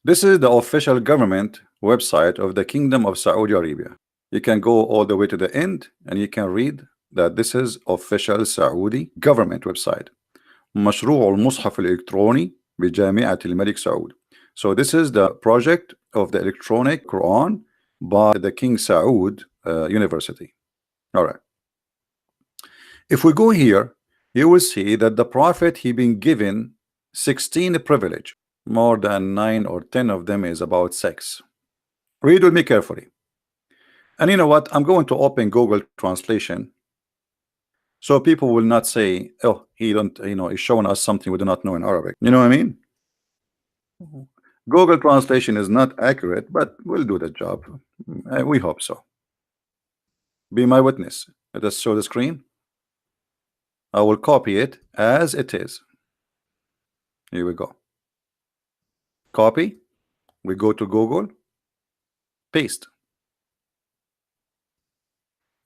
This is the official government website of the Kingdom of Saudi Arabia. You can go all the way to the end and you can read that this is official Saudi government website. مشروع المصحف الإلكتروني بجامعة الملك سعود. So this is the project of the electronic Quran by the King Saud University. All right. If we go here, you will see that the Prophet he been given 16 privilege. More than 9 or 10 of them is about sex. Read with me carefully. And you know what? I'm going to open Google Translation, so people will not say, "Oh, he don't, he's showing us something we do not know in Arabic." You know what I mean? Google Translation is not accurate, but we'll do the job. We hope so. Be my witness. Let us show the screen. I will copy it as it is. Here we go. Copy. We go to Google. Paste.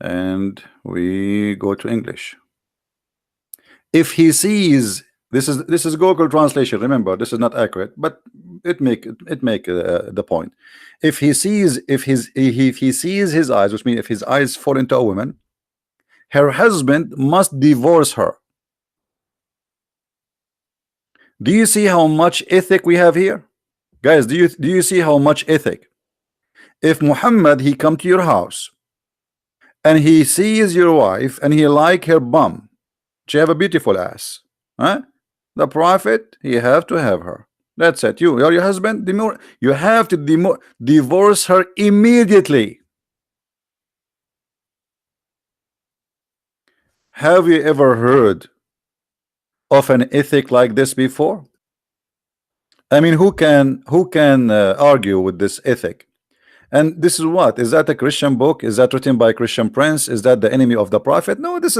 And we go to English. If he sees this is Google Translation. Remember, this is not accurate, but it make the point. If he sees if he sees his eyes, which means if his eyes fall into a woman, her husband must divorce her. Do you see how much ethic we have here, guys? Do you see how much ethic? If Muhammad he come to your house and he sees your wife and he like her bum, she have a beautiful ass, huh? The Prophet he have to have her. That's it. You're your husband. You have to divorce her immediately. Have you ever heard of an ethic like this before? I mean, who can argue with this ethic? And this is what? Is that a Christian book? Is that written by Christian Prince? Is that the enemy of the Prophet? No, this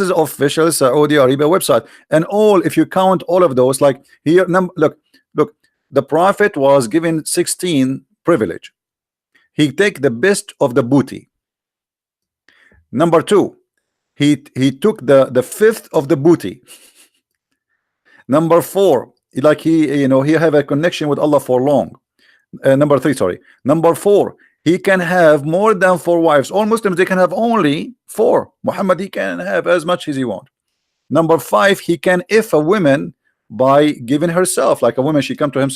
is official Saudi Arabia website. And all, if you count all of those, like here, look, the Prophet was given 16 privilege. He take the best of the booty. Number 2, he took the fifth of the booty. Number 4, like he have a connection with Allah for long. Number 3, sorry. Number 4, he can have more than 4 wives. All Muslims they can have only 4. Muhammad he can have as much as he want. Number 5, he can if a woman by giving herself, like a woman she come to him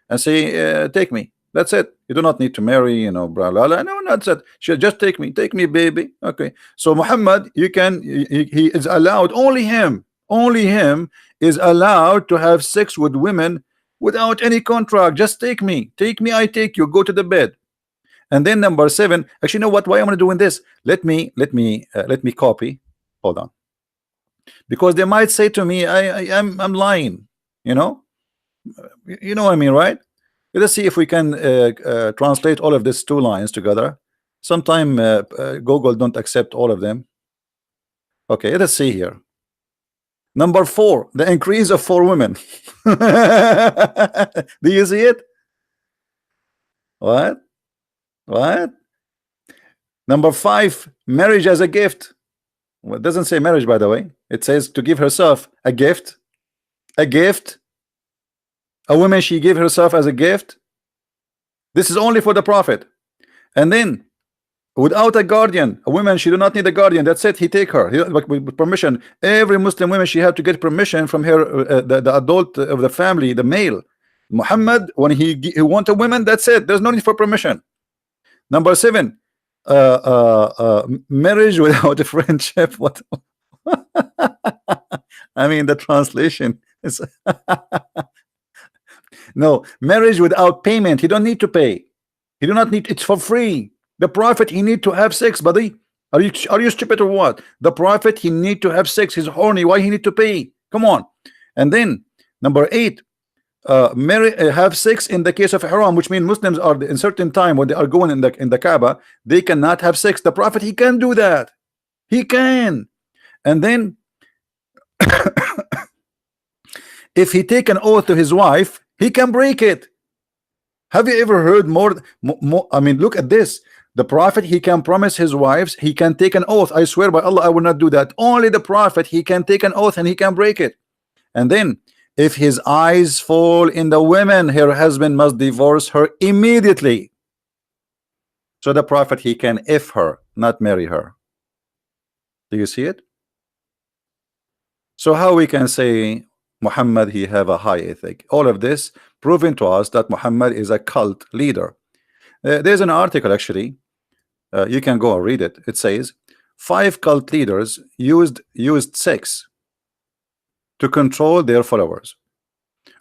and say take me. That's it. You do not need to marry, blah blah blah. No, that's it. She just take me, baby. Okay. So Muhammad, he is allowed, only him is allowed to have sex with women without any contract. Just take me, I take you, go to the bed. And then number 7, actually, you know what? Why am I doing this? Let me copy. Hold on, because they might say to me, I'm lying. You know what I mean, right? Let's see if we can translate all of these 2 lines together. Sometime Google don't accept all of them. Okay, let's see here. Number 4, the increase of 4 women. Do you see it? What? Number 5, marriage as a gift. Well, it doesn't say marriage, by the way. It says to give herself a gift. A woman, she gave herself as a gift. This is only for the Prophet. And then without a guardian, a woman, she do not need a guardian. That's it. He take her with permission. Every Muslim woman, she have to get permission from her the adult of the family, the male. Muhammad, when he want a woman, that's it. There's no need for permission. Number 7, marriage without a friendship. What? I mean, the translation is no, marriage without payment. He don't need to pay. He do not need. It's for free. The Prophet he need to have sex, buddy. Are you stupid or what? The Prophet he need to have sex. He's horny. Why he need to pay? Come on. And then number 8, have sex in the case of haram, which means Muslims are in certain time when they are going in the Kaaba, they cannot have sex. The Prophet he can do that. He can. And then if he take an oath to his wife, he can break it. Have you ever heard more? I mean, look at this. The Prophet he can promise his wives, he can take an oath. I swear by Allah, I will not do that. Only the Prophet he can take an oath and he can break it. And then If his eyes fall in the women, her husband must divorce her immediately. So the Prophet, he can if her, not marry her. Do you see it? So how we can say Muhammad, he have a high ethic? All of this proving to us that Muhammad is a cult leader. There's an article actually, you can go and read it. It says 5 cult leaders used sex to control their followers.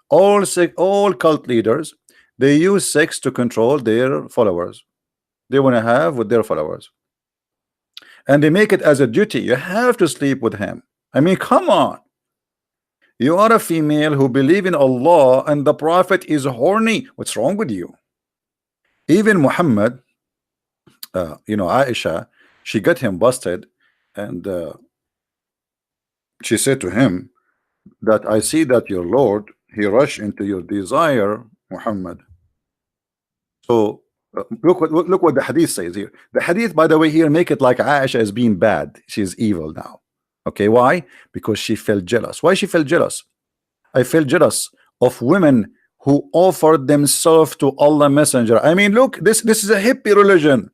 All cult leaders, they use sex to control their followers. They want to have with their followers, and they make it as a duty. You have to sleep with him. I mean, come on. You are a female who believe in Allah and the Prophet is horny. What's wrong with you? Even Muhammad, Aisha, she got him busted, and she said to him that I see that your Lord, he rushed into your desire, Muhammad. So look what the hadith says here. The hadith, by the way, here make it like Aisha is being bad. She's evil now. Okay, why? Because she felt jealous. Why she felt jealous? I felt jealous of women who offered themselves to Allah Messenger. I mean, look, this is a hippie religion.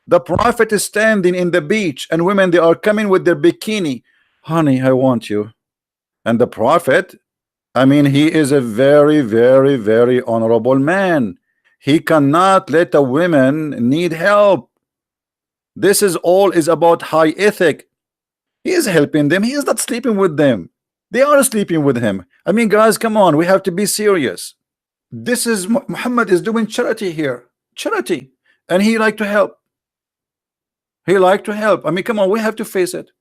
The Prophet is standing in the beach, and women, they are coming with their bikini. Honey, I want you. And the Prophet, I mean, he is a very, very, very honorable man. He cannot let a woman need help. This is all is about high ethic. He is helping them. He is not sleeping with them. They are sleeping with him. I mean, guys, come on. We have to be serious. This is Muhammad is doing charity here. Charity. And he like to help. He like to help. I mean, come on. We have to face it.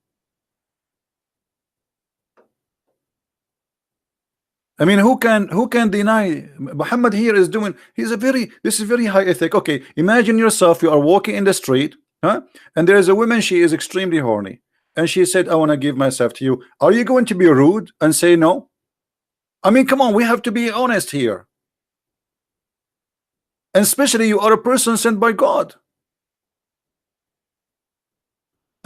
I mean, who can deny Muhammad here is doing, this is very high ethic. Okay, imagine yourself, you are walking in the street, and there is a woman, she is extremely horny, and she said, I want to give myself to you. Are you going to be rude and say no? I mean, come on, we have to be honest here. And especially you are a person sent by God.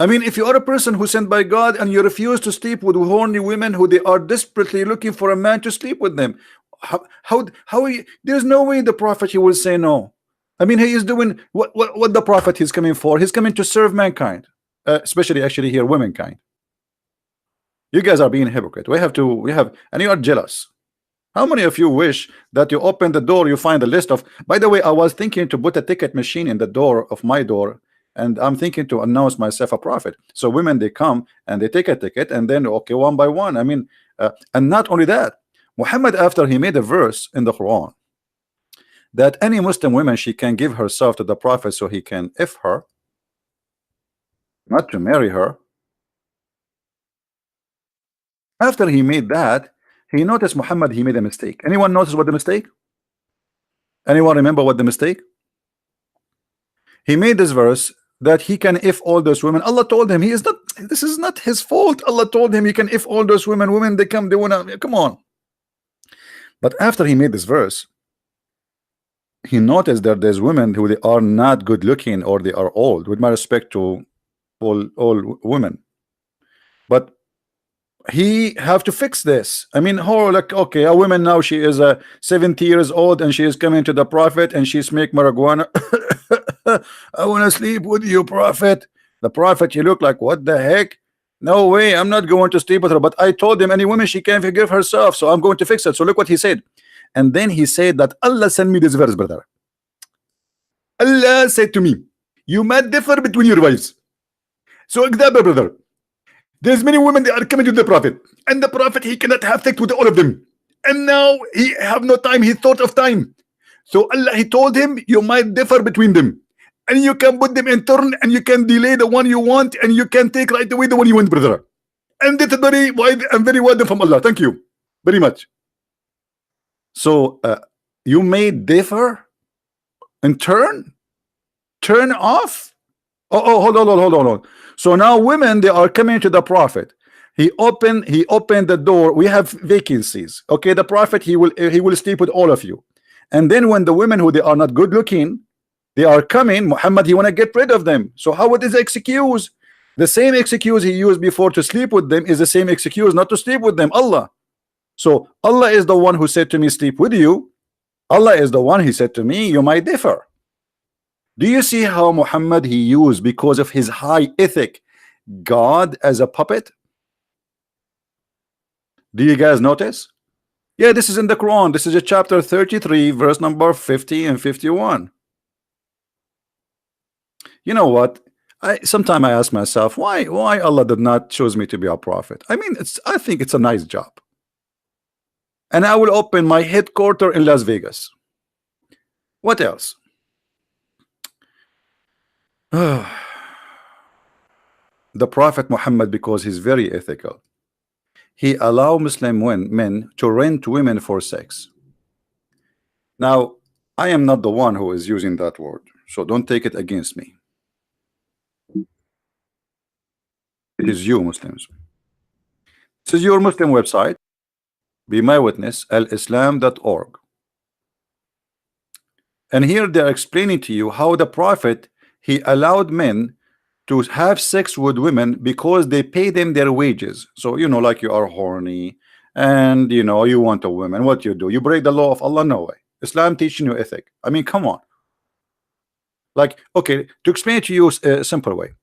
I mean, if you are a person who sent by God and you refuse to sleep with horny women who they are desperately looking for a man to sleep with them, there's no way the Prophet, he will say no. I mean, he is doing what the Prophet is coming for. He's coming to serve mankind, especially actually here womankind. You guys are being hypocrite. And you are jealous. How many of you wish that you open the door, you find a list of, by the way, I was thinking to put a ticket machine in the door of my door, and I'm thinking to announce myself a prophet. So women, they come and they take a ticket, and then okay, one by one. I mean, and not only that, Muhammad, after he made a verse in the Quran that any Muslim woman, she can give herself to the Prophet so he can if her, not to marry her. After he made that, he noticed Muhammad, he made a mistake. Anyone notice what the mistake? Anyone remember what the mistake? He made this verse that he can if all those women. Allah told him this is not his fault. Allah told him he can if all those women they come, they wanna come on. But after he made this verse, he noticed that there's women who they are not good looking or they are old, with my respect to all women. But he have to fix this. I mean, like, okay, a woman now, she is 70 years old and she is coming to the Prophet and she's make marijuana. I want to sleep with you, Prophet. The Prophet, you look like, what the heck? No way, I'm not going to sleep with her. But I told him any woman, she can't forgive herself, so I'm going to fix it. So look what he said. And then he said that Allah sent me this verse, brother. Allah said to me, you might differ between your wives. So example, brother, there's many women that are coming to the Prophet, and the Prophet, he cannot have sex with all of them. And now he have no time, he thought of time. So Allah, he told him, you might differ between them. And you can put them in turn, and you can delay the one you want, and you can take right away the one you want, brother. And that's very wide and very wide from Allah. Thank you very much. So you may differ and turn off. Oh, hold on. So now women, they are coming to the Prophet. He opened the door. We have vacancies. Okay, the Prophet, he will sleep with all of you. And then when the women who they are not good looking, they are coming, Muhammad, he want to get rid of them. So how would this excuse? The same excuse he used before to sleep with them is the same excuse not to sleep with them. Allah. So Allah is the one who said to me, sleep with you. Allah is the one, he said to me, you might differ. Do you see how Muhammad he used, because of his high ethic, God as a puppet? Do you guys notice? Yeah, this is in the Quran. This is a chapter 33, verse number 50 and 51. You know what? Sometimes I ask myself, why Allah did not choose me to be a prophet? I mean, I think it's a nice job. And I will open my headquarters in Las Vegas. What else? The Prophet Muhammad, because he's very ethical, he allowed Muslim men to rent women for sex. Now, I am not the one who is using that word, so don't take it against me. It is you Muslims. This is your Muslim website. Be my witness, alislam.org. And here they're explaining to you how the Prophet, he allowed men to have sex with women because they pay them their wages. So, you know, like you are horny and, you know, you want a woman. What you do? You break the law of Allah? No way. Islam teaching you ethic. I mean, come on. Like, okay, to explain it to you a simple way.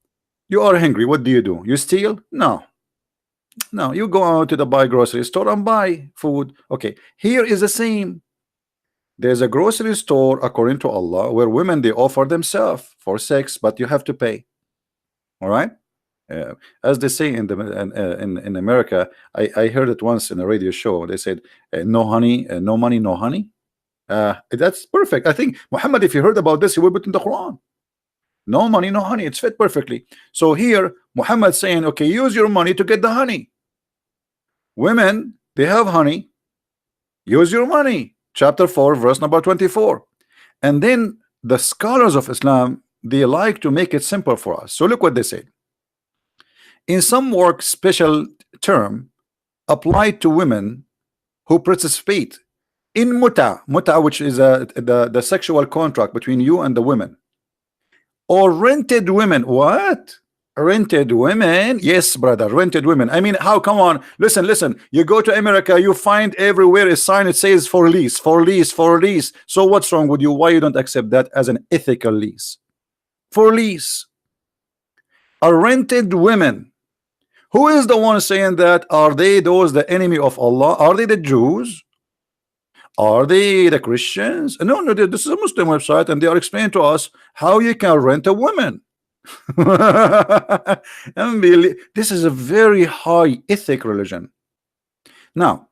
You are hungry. What do? You steal? No. No, you go out to the buy grocery store and buy food. Okay, here is the same. There's a grocery store, according to Allah, where women, they offer themselves for sex, but you have to pay. All right, as they say in the in America, I heard it once in a radio show. They said, "No honey, no money, no honey." That's perfect. I think Muhammad, if you heard about this, he would put in the Quran. No money, no honey. It's fit perfectly. So here, Muhammad saying, okay, use your money to get the honey. Women, they have honey. Use your money. Chapter 4, verse number 24. And then the scholars of Islam, they like to make it simple for us. So look what they say. In some work, special term applied to women who participate in Mut'a, which is the sexual contract between you and the women. Or rented women. What? Rented women? Yes, brother, rented women. I mean, how? Come on, listen. You go to America, you find everywhere a sign, it says for lease, for lease, for lease. So what's wrong with you? Why you don't accept that as an ethical lease? For lease. Are rented women. Who is the one saying that? Are they those the enemy of Allah? Are they the Jews? Are they the Christians? No, this is a Muslim website, and they are explaining to us how you can rent a woman. This is a very high ethic religion. Now,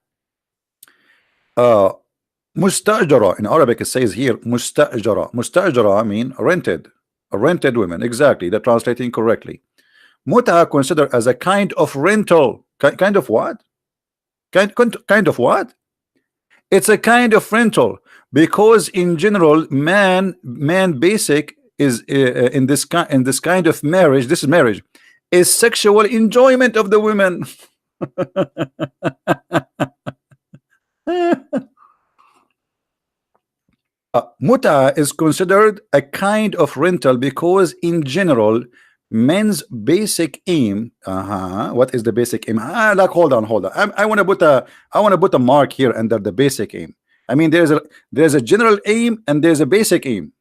mustajara in Arabic, it says here mustajara mean rented, a rented woman. Exactly, they're translating correctly. Mut'a considered as a kind of rental. Kind of what? Kind of what? It's a kind of rental, because in general, man basic is in this kind of marriage. This is marriage, is sexual enjoyment of the women. Mut'a is considered a kind of rental because in general, men's basic aim. What is the basic aim? Like, hold on. I want to put a mark here under the basic aim. I mean, there's a general aim and there's a basic aim.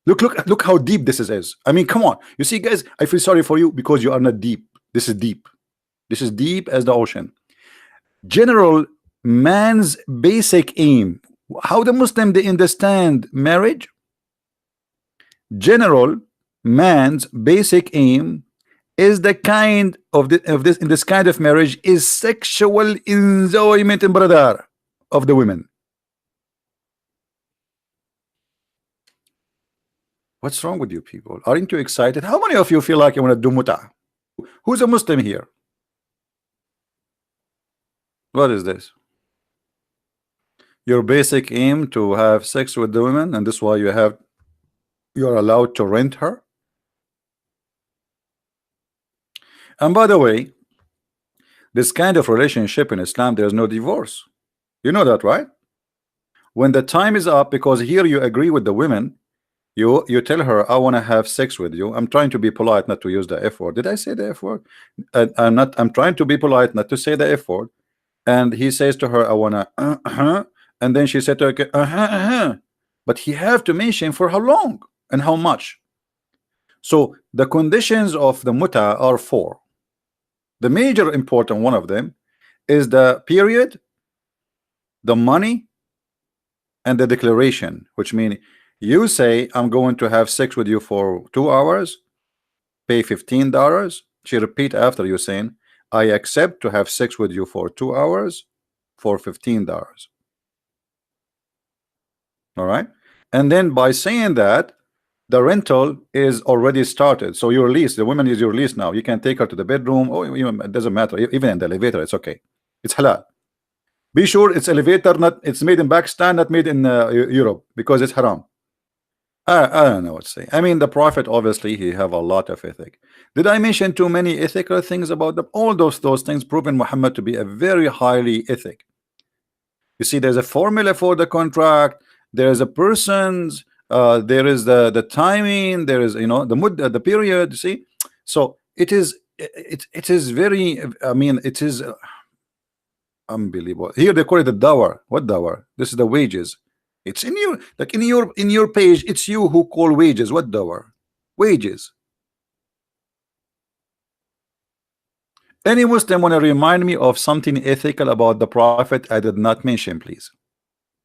Look how deep this is. I mean, come on. You see, guys, I feel sorry for you because you are not deep. This is deep. This is deep as the ocean. General man's basic aim. How the Muslim they understand marriage? General man's basic aim is the kind of this kind of marriage is sexual enjoyment, brother, of the women. What's wrong with you people? Aren't you excited? How many of you feel like you want to do Mut'a? Who's a Muslim here? What is this? Your basic aim to have sex with the women, and this is why you're allowed to rent her. And by the way, this kind of relationship in Islam, there's no divorce. You know that, right? When the time is up, because here you agree with the women, you tell her, I want to have sex with you. I'm trying to be polite, not to use the F word. Did I say the F word? I'm trying to be polite, not to say the F word. and he says to her, I wanna and then she said to her, but he have to mention for how long and how much. So the conditions of the Mut'a are four. The major important one of them is the period, the money, and the declaration, which means you say, I'm going to have sex with you for 2 hours, pay $15. She repeat after you saying, I accept to have sex with you for 2 hours for $15. All right. And then by saying that, the rental is already started. So your lease, the woman is your lease now. You can take her to the bedroom, or even, it doesn't matter. Even in the elevator, it's okay. It's halal. Be sure it's elevator, not it's made in Pakistan, not made in Europe, because it's haram. I don't know what to say. I mean, the Prophet obviously he have a lot of ethic. Did I mention too many ethical things about them? All those things proven Muhammad to be a very highly ethic. You see, there's a formula for the contract. There is a person's. There is the timing. There is the mud, the period. You see, so it is very. I mean, it is unbelievable. Here they call it the dower. What dower? This is the wages. It's in your in your page. It's you who call wages. What dower? Wages. Any Muslim want to remind me of something ethical about the Prophet I did not mention, please?